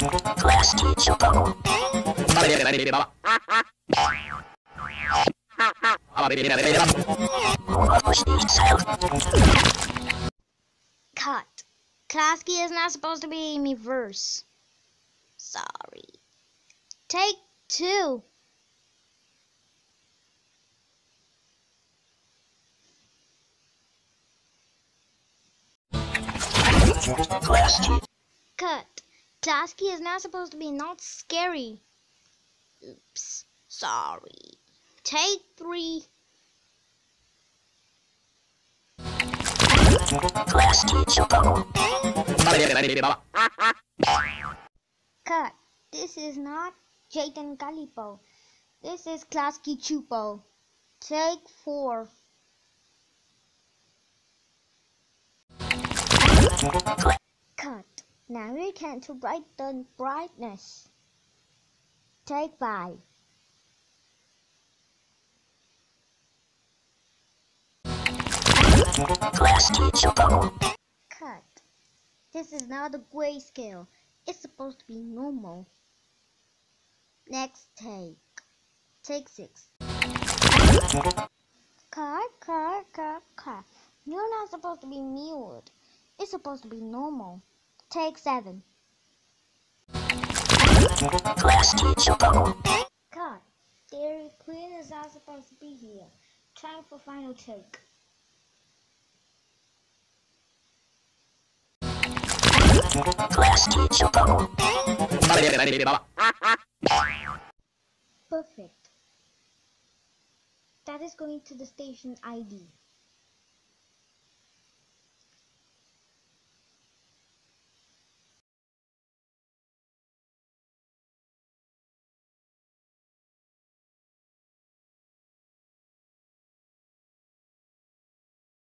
Class teacher bubble. Cut. Klasky is not supposed to be in reverse. Sorry. Take 2. Class teacher. Cut. Klasky is not supposed to be not scary. Oops. Sorry. Take 3. Class teacher bubble. Cut. This is not Jayden Galipo. This is Klasky Chupo. Take 4. Cut. Now we can to brighten brightness. Take 5. Class teacher bubble. Cut. This is not a grayscale. It's supposed to be normal. Next take. Take 6. Cut. You're not supposed to be mute. It's supposed to be normal. Take 7. Class teacher bubble. Cut. Dairy Queen is not supposed to be here. Time for final take. Class teacher bubble. Perfect. That is going to the station ID.